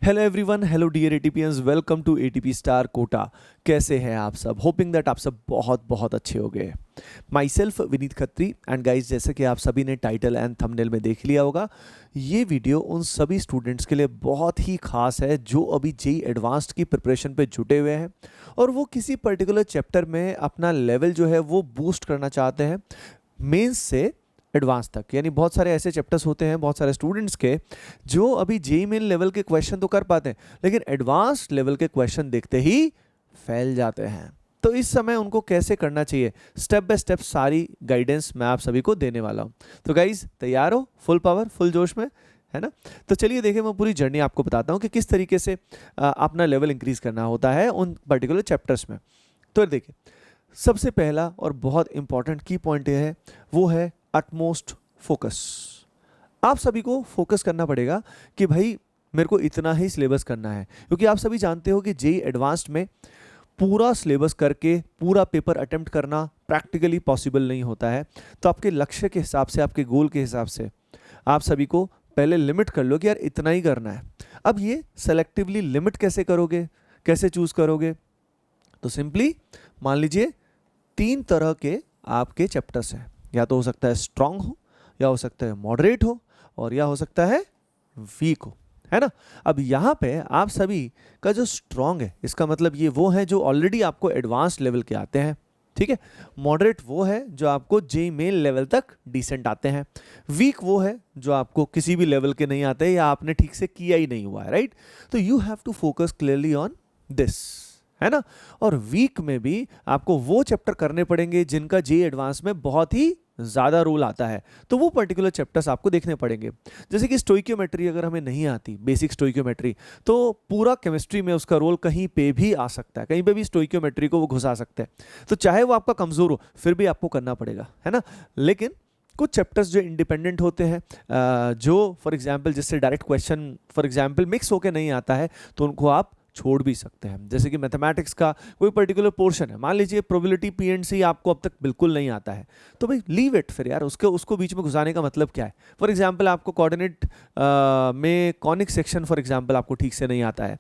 Hello everyone, hello dear ATPians, welcome to ATP star Kota. कैसे हैं आप सब? होपिंग दैट आप सब बहुत बहुत अच्छे हो गए। My self Vineet Khatri and guys, जैसे कि आप सभी ने टाइटल एंड थंबनेल में देख लिया होगा, ये वीडियो उन सभी स्टूडेंट्स के लिए बहुत ही खास है जो अभी जेई एडवांस्ड की प्रिपरेशन पे जुटे हुए हैं और वो किसी पर्टिकुलर चैप्टर में अपना लेवल जो है वो बूस्ट करना चाहते हैं मेंस से एडवांस तक। यानी बहुत सारे ऐसे चैप्टर्स होते हैं बहुत सारे स्टूडेंट्स के जो अभी जेई मेन लेवल के क्वेश्चन तो कर पाते हैं लेकिन एडवांस लेवल के क्वेश्चन देखते ही फैल जाते हैं। तो इस समय उनको कैसे करना चाहिए, स्टेप बाय स्टेप सारी गाइडेंस मैं आप सभी को देने वाला हूं। तो गाइज तैयार हो? फुल पावर फुल जोश में, है ना? तो चलिए देखिए, मैं पूरी जर्नी आपको बताता हूं कि किस तरीके से अपना लेवल इंक्रीज करना होता है उन पर्टिकुलर चैप्टर्स में। तो देखिए, सबसे पहला और बहुत इंपॉर्टेंट की पॉइंट यह है, वो है अटमोस्ट फोकस। आप सभी को फोकस करना पड़ेगा कि भाई मेरे को इतना ही सिलेबस करना है, क्योंकि आप सभी जानते हो कि जेई एडवांस्ड में पूरा सिलेबस करके पूरा पेपर अटेम्प्ट करना प्रैक्टिकली पॉसिबल नहीं होता है। तो आपके लक्ष्य के हिसाब से, आपके गोल के हिसाब से आप सभी को पहले लिमिट कर लो कि यार इतना ही करना है। अब ये सेलेक्टिवली लिमिट कैसे करोगे, कैसे चूज करोगे? तो सिंपली मान लीजिए 3 तरह के आपके चैप्टर्स हैं, या तो हो सकता है स्ट्रांग हो, या हो सकता है मॉडरेट हो, और या हो सकता है वीक हो, है ना? अब यहाँ पे आप सभी का जो स्ट्रांग है, इसका मतलब ये वो है जो ऑलरेडी आपको एडवांस लेवल के आते हैं, ठीक है। मॉडरेट वो है जो आपको जेई मेन लेवल तक डिसेंट आते हैं। वीक वो है जो आपको किसी भी लेवल के नहीं आते या आपने ठीक से किया ही नहीं हुआ है, राइट? तो you have to focus clearly on this, है ना? और वीक में भी आपको वो चैप्टर करने पड़ेंगे जिनका जेई एडवांस में बहुत ही ज़्यादा रोल आता है, तो वो पर्टिकुलर चैप्टर्स आपको देखने पड़ेंगे। जैसे कि स्टोइकियोमेट्री अगर हमें नहीं आती, बेसिक स्टोइकियोमेट्री, तो पूरा केमिस्ट्री में उसका रोल कहीं पे भी आ सकता है, कहीं पे भी स्टोइकियोमेट्री को वो घुसा सकते हैं। तो चाहे वो आपका कमज़ोर हो फिर भी आपको करना पड़ेगा, है ना? लेकिन कुछ चैप्टर्स जो इंडिपेंडेंट होते हैं, जो फॉर एग्जाम्पल जिससे direct question for example mix होकर नहीं आता है, तो उनको आप छोड़ भी सकते हैं। जैसे कि मैथमेटिक्स का कोई पर्टिकुलर पोर्शन है, मान लीजिए प्रोबेबिलिटी पीएनसी आपको अब तक बिल्कुल नहीं आता है, तो भाई लीव इट फिर यार, उसको बीच में घुसाने का मतलब क्या है? फॉर एग्जांपल आपको कोऑर्डिनेट में कॉनिक सेक्शन फॉर एग्जांपल आपको ठीक से नहीं आता है,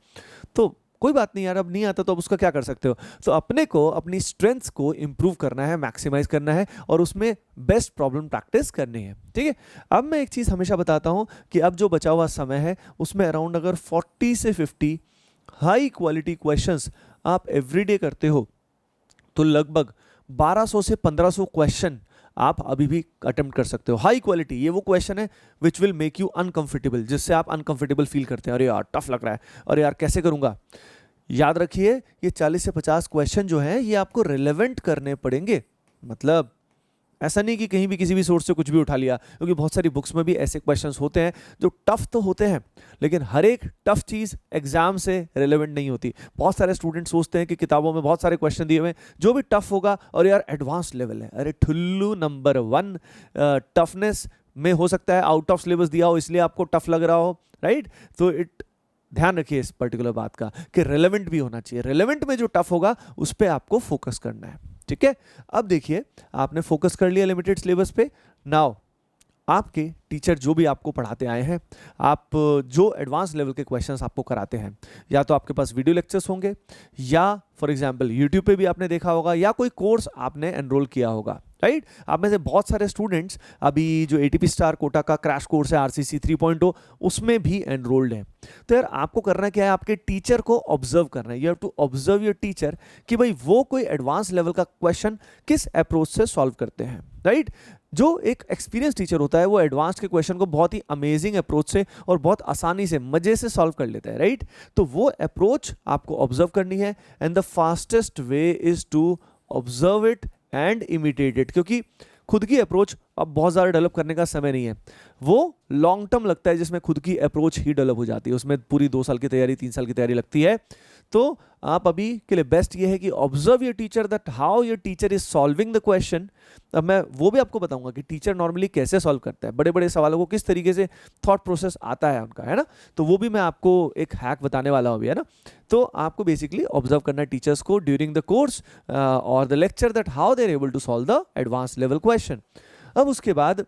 तो कोई बात नहीं यार, अब नहीं आता तो अब उसका क्या कर सकते हो? तो अपने को अपनी स्ट्रेंथ्स को इंप्रूव करना है, मैक्सिमाइज करना है और उसमें बेस्ट प्रॉब्लम प्रैक्टिस करनी है, ठीक है। अब मैं एक चीज़ हमेशा बताता हूँ कि अब जो बचा हुआ समय है उसमें अराउंड अगर 40 से 50 हाई क्वालिटी क्वेश्चंस आप एवरीडे करते हो तो लगभग 1200 से 1500 क्वेश्चन आप अभी भी अटेम्प्ट कर सकते हो। हाई क्वालिटी ये वो क्वेश्चन है which will make you uncomfortable, जिससे आप अनकंफर्टेबल फील करते हैं, अरे यार टफ लग रहा है, अरे यार कैसे करूंगा। याद रखिए ये 40 से 50 क्वेश्चन जो हैं ये आपको रिलेवेंट करने पड़ेंगे। मतलब ऐसा नहीं कि कहीं भी किसी भी सोर्स से कुछ भी उठा लिया, क्योंकि बहुत सारी बुक्स में भी ऐसे क्वेश्चंस होते हैं जो टफ तो होते हैं लेकिन हर एक टफ चीज़ एग्जाम से रिलेवेंट नहीं होती। बहुत सारे स्टूडेंट सोचते हैं कि किताबों में बहुत सारे क्वेश्चन दिए हुए हैं जो भी टफ होगा और यार एडवांस लेवल है, अरे ठुल्लू, नंबर 1 टफनेस में हो सकता है आउट ऑफ सिलेबस दिया हो इसलिए आपको टफ लग रहा हो, राइट? तो ध्यान रखिए इस पर्टिकुलर बात का कि रेलेवेंट भी होना चाहिए। रेलेवेंट में जो टफ होगा उस पर आपको फोकस करना है, ठीक है। अब देखिए, आपने फोकस कर लिया लिमिटेड सिलेबस पे। नाउ आपके टीचर जो भी आपको पढ़ाते आए हैं, आप जो एडवांस लेवल के क्वेश्चंस आपको कराते हैं, या तो आपके पास वीडियो लेक्चर्स होंगे या फॉर एग्जांपल यूट्यूब पे भी आपने देखा होगा या कोई कोर्स आपने एनरोल किया होगा, राइट? आप में से बहुत सारे स्टूडेंट्स अभी जो एटीपी स्टार कोटा का क्रैश कोर्स है आरसीसी 3.0 उसमें भी एनरोल्ड हैं। तो यार आपको करना क्या है, आपके टीचर को ऑब्जर्व करना है। You have to observe your teacher कि भाई वो कोई एडवांस लेवल का क्वेश्चन किस अप्रोच से सॉल्व करते हैं, राइट? जो एक एक्सपीरियंस टीचर होता है वो एडवांस के क्वेश्चन को बहुत ही अमेजिंग अप्रोच से और बहुत आसानी से मजे से सॉल्व कर लेता है, राइट? तो वो अप्रोच आपको ऑब्जर्व करनी है and the fastest way is to observe it and imitate it, क्योंकि खुद की अप्रोच अब बहुत ज़्यादा डेवलप करने का समय नहीं है। वो लॉन्ग टर्म लगता है जिसमें खुद की अप्रोच ही डेवलप हो जाती है, उसमें पूरी 2 साल की तैयारी 3 साल की तैयारी लगती है। तो आप अभी के लिए बेस्ट ये है कि observe your teacher that how your teacher is solving the question. अब मैं वो भी आपको बताऊंगा कि टीचर नॉर्मली कैसे सॉल्व करता है, बड़े बड़े सवालों को किस तरीके से थॉट प्रोसेस आता है उनका, है ना? तो वो भी मैं आपको एक हैक बताने वाला हूँ अभी, है ना? तो आपको बेसिकली ऑब्जर्व करना है टीचर्स को ड्यूरिंग द कोर्स और the lecture that how they are able to solve the advance level question. अब उसके बाद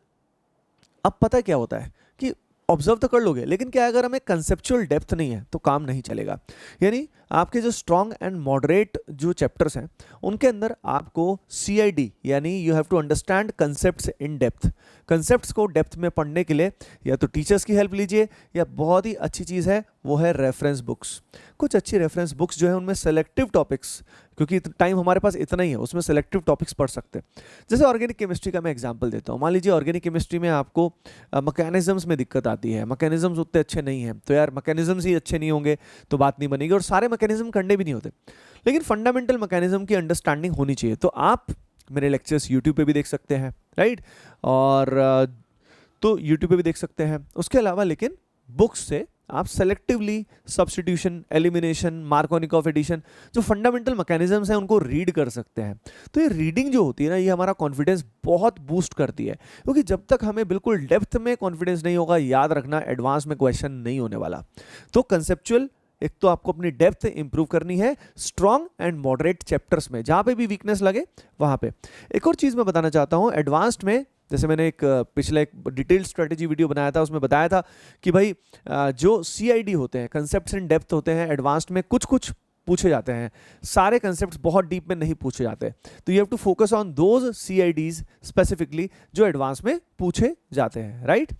अब पता क्या होता है कि ऑब्जर्व तो कर लोगे, लेकिन क्या है, अगर हमें कंसेप्चुअल डेप्थ नहीं है तो काम नहीं चलेगा। यानी आपके जो स्ट्रॉन्ग एंड मॉडरेट जो चैप्टर्स हैं उनके अंदर आपको CID यानी you have to understand concepts in depth. Concepts को डेप्थ में पढ़ने के लिए या तो टीचर्स की हेल्प लीजिए, या बहुत ही अच्छी चीज़ है वो है रेफरेंस बुक्स। कुछ अच्छी रेफरेंस बुक्स जो है उनमें सेलेक्टिव टॉपिक्स, क्योंकि टाइम हमारे पास इतना ही है, उसमें सेलेक्टिव टॉपिक्स पढ़ सकते हैं। जैसे ऑर्गेनिक केमिस्ट्री का मैं एग्जांपल देता हूँ। मान लीजिए ऑर्गेनिक केमिस्ट्री में आपको मैकेनिज्म्स में दिक्कत आती है, मैकेनिज्म्स उतने अच्छे नहीं हैं, तो यार मैकेनिज्म्स ही अच्छे नहीं होंगे तो बात नहीं बनेगी, और सारे मैकेनिज्म करने भी नहीं होते, लेकिन फंडामेंटल मैकेनिज्म की अंडरस्टैंडिंग होनी चाहिए। तो आप मेरे लेक्चर्स यूट्यूब पे भी देख सकते हैं, राइट, और तो यूट्यूब पे भी देख सकते हैं। उसके अलावा लेकिन बुक्स से आप selectively substitution, elimination, Markovnikov addition, जो फंडामेंटल मैकेनिज्म्स हैं उनको रीड कर सकते हैं। तो ये रीडिंग जो होती है ना, ये हमारा कॉन्फिडेंस बहुत बूस्ट करती है, क्योंकि जब तक हमें बिल्कुल डेप्थ में कॉन्फिडेंस नहीं होगा, याद रखना एडवांस में क्वेश्चन नहीं होने वाला। तो कंसेप्चुअल, एक तो आपको अपनी डेप्थ इंप्रूव करनी है स्ट्रॉन्ग एंड मॉडरेट चैप्टर्स में, जहाँ पे भी वीकनेस लगे वहाँ पे। एक और चीज़ मैं बताना चाहता हूँ, एडवांस्ड में जैसे मैंने एक पिछला एक डिटेल स्ट्रेटेजी वीडियो बनाया था, उसमें बताया था कि भाई जो CID होते हैं, कंसेप्ट्स इन डेप्थ होते हैं, एडवांस्ड में कुछ कुछ पूछे जाते हैं, सारे कंसेप्ट्स बहुत डीप में नहीं पूछे जाते। तो you have to focus on those CIDs specifically जो एडवांस में पूछे जाते हैं, राइट।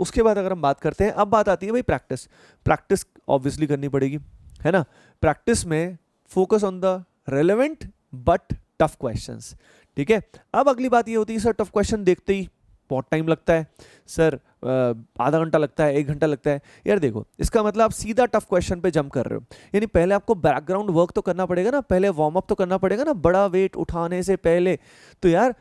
उसके बाद अगर हम बात करते हैं, अब बात आती है भाई प्रैक्टिस। प्रैक्टिस ऑब्वियसली करनी पड़ेगी, है ना। प्रैक्टिस में focus on the relevant but tough questions, ठीक है। अब अगली बात ये होती है, सर टफ क्वेश्चन देखते ही बहुत टाइम लगता है, सर आधा घंटा लगता है, 1 घंटा लगता है। यार देखो, इसका मतलब आप सीधा टफ क्वेश्चन पे जंप कर रहे हो, यानी पहले आपको बैकग्राउंड वर्क तो करना पड़ेगा ना, पहले वार्म अप तो करना पड़ेगा ना, बड़ा वेट उठाने से पहले। तो यार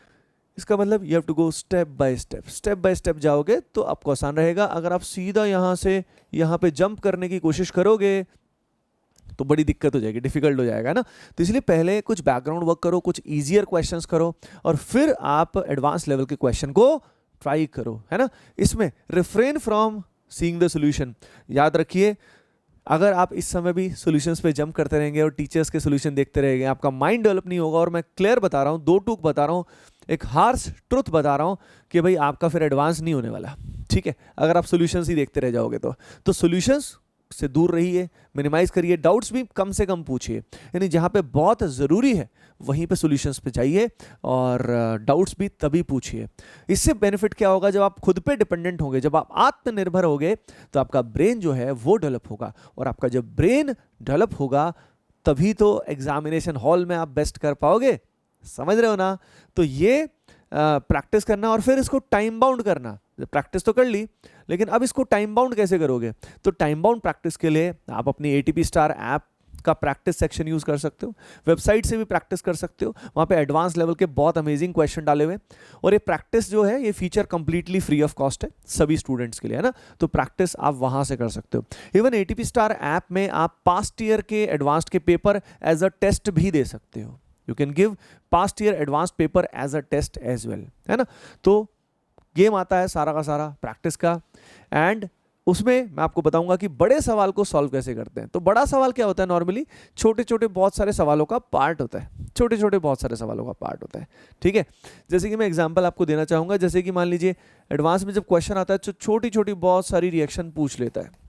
इसका मतलब you have to go step by step, step by step जाओगे तो आपको आसान रहेगा। अगर आप सीधा यहाँ से यहाँ पे जंप करने की कोशिश करोगे तो बड़ी दिक्कत हो जाएगी, डिफिकल्ट हो जाएगा ना। तो इसलिए पहले कुछ बैकग्राउंड वर्क करो, कुछ ईजियर क्वेश्चंस करो, और फिर आप एडवांस लेवल के क्वेश्चन को ट्राई करो, है ना। इसमें refrain from seeing the solution. याद रखिए, अगर आप इस समय भी सॉल्यूशंस पे जंप करते रहेंगे और टीचर्स के सॉल्यूशन देखते रहेंगे, आपका माइंड डेवलप नहीं होगा। और मैं क्लियर बता रहा हूँ, 2 टूक बता रहा हूँ, एक हार्श ट्रुथ बता रहा हूँ कि भाई आपका फिर एडवांस नहीं होने वाला, ठीक है, अगर आप सॉल्यूशंस ही देखते रह जाओगे तो सॉल्यूशंस से दूर रहिए, मिनिमाइज करिए, डाउट्स भी कम से कम पूछिए, यानी जहाँ पे बहुत ज़रूरी है वहीं पे सॉल्यूशंस पे जाइए, और डाउट्स भी तभी पूछिए। इससे बेनिफिट क्या होगा, जब आप खुद पे डिपेंडेंट होंगे, जब आप आत्मनिर्भर होंगे, तो आपका ब्रेन जो है वो डेवलप होगा, और आपका जब ब्रेन डेवलप होगा तभी तो एग्जामिनेशन हॉल में आप बेस्ट कर पाओगे, समझ रहे हो ना। तो ये प्रैक्टिस करना, और फिर इसको टाइम बाउंड करना। प्रैक्टिस तो कर ली, लेकिन अब इसको टाइम बाउंड कैसे करोगे। तो टाइम बाउंड प्रैक्टिस के लिए आप अपनी ATP स्टार ऐप का प्रैक्टिस सेक्शन यूज कर सकते हो, वेबसाइट से भी प्रैक्टिस कर सकते हो, वहाँ पे एडवांस लेवल के बहुत अमेजिंग क्वेश्चन डाले हुए। और ये प्रैक्टिस जो है, ये feature completely free of cost है सभी स्टूडेंट्स के लिए, है ना। तो प्रैक्टिस आप वहाँ से कर सकते हो। इवन ATP स्टार ऐप में आप पास्ट ईयर के एडवांस्ड के पेपर एज अ टेस्ट भी दे सकते हो। You can give past year advanced paper as a test as well, है ना। तो गेम आता है सारा का सारा प्रैक्टिस का, एंड उसमें मैं आपको बताऊंगा कि बड़े सवाल को सॉल्व कैसे करते हैं। तो बड़ा सवाल क्या होता है, नॉर्मली छोटे छोटे बहुत सारे सवालों का पार्ट होता है, छोटे छोटे बहुत सारे सवालों का पार्ट होता है, ठीक है। जैसे कि मैं एग्जांपल आपको देना चाहूँगा, जैसे कि मान लीजिए एडवांस में जब क्वेश्चन आता है तो छोटी छोटी बहुत सारी रिएक्शन पूछ लेता है।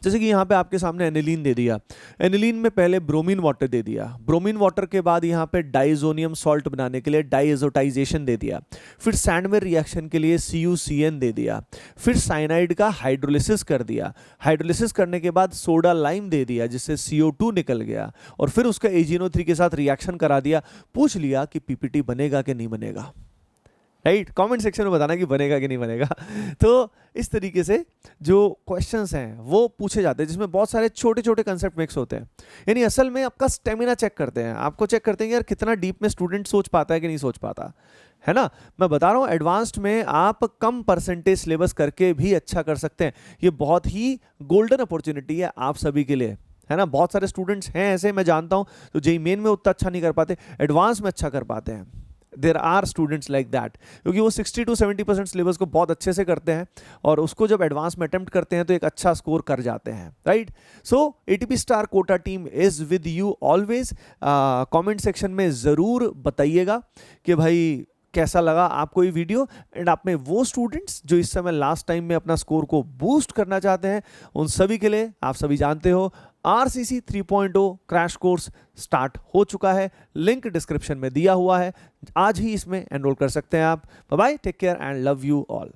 जैसे कि यहाँ पे आपके सामने एनिलीन दे दिया, एनिलीन में पहले ब्रोमीन वाटर दे दिया, ब्रोमीन वाटर के बाद यहाँ पे डाइजोनियम सॉल्ट बनाने के लिए डाइएजोटाइजेशन दे दिया, फिर सैंडवेयर रिएक्शन के लिए CuCN दे दिया, फिर साइनाइड का हाइड्रोलिसिस कर दिया, हाइड्रोलिसिस करने के बाद सोडा लाइम दे दिया जिससे CO2 निकल गया, और फिर उसका AgNO3 के साथ रिएक्शन करा दिया। पूछ लिया कि PPT बनेगा कि नहीं बनेगा, राइट। कमेंट सेक्शन में बताना कि बनेगा कि नहीं बनेगा। तो इस तरीके से जो क्वेश्चंस हैं वो पूछे जाते हैं, जिसमें बहुत सारे छोटे छोटे कंसेप्ट मिक्स होते हैं। यानी असल में आपका स्टेमिना चेक करते हैं, आपको चेक करते हैं कि यार कितना डीप में स्टूडेंट सोच पाता है कि नहीं सोच पाता, है ना। मैं बता रहा हूँ, एडवांस्ड में आप कम परसेंटेज सिलेबस करके भी अच्छा कर सकते हैं। ये बहुत ही गोल्डन अपॉर्चुनिटी है आप सभी के लिए, है ना। बहुत सारे स्टूडेंट्स हैं ऐसे, मैं जानता हूँ, तो जेईई मेन में उतना अच्छा नहीं कर पाते, एडवांस में अच्छा कर पाते हैं। There are students like that, क्योंकि वो 60 to 70% सिलेबस को बहुत अच्छे से करते हैं, और उसको जब एडवांस में अटेम्प्ट करते हैं तो एक अच्छा स्कोर कर जाते हैं, right. So ATP star Kota team is with you always. Comment section में ज़रूर बताइएगा कि भाई कैसा लगा आपको ये वीडियो, एंड आप में वो स्टूडेंट्स जो इस समय लास्ट टाइम में अपना स्कोर को बूस्ट करना चाहते हैं, उन सभी के लिए आप सभी जानते हो RCC 3.0 क्रैश कोर्स स्टार्ट हो चुका है। लिंक डिस्क्रिप्शन में दिया हुआ है, आज ही इसमें एनरोल कर सकते हैं आप। Bye bye, take care and love you all.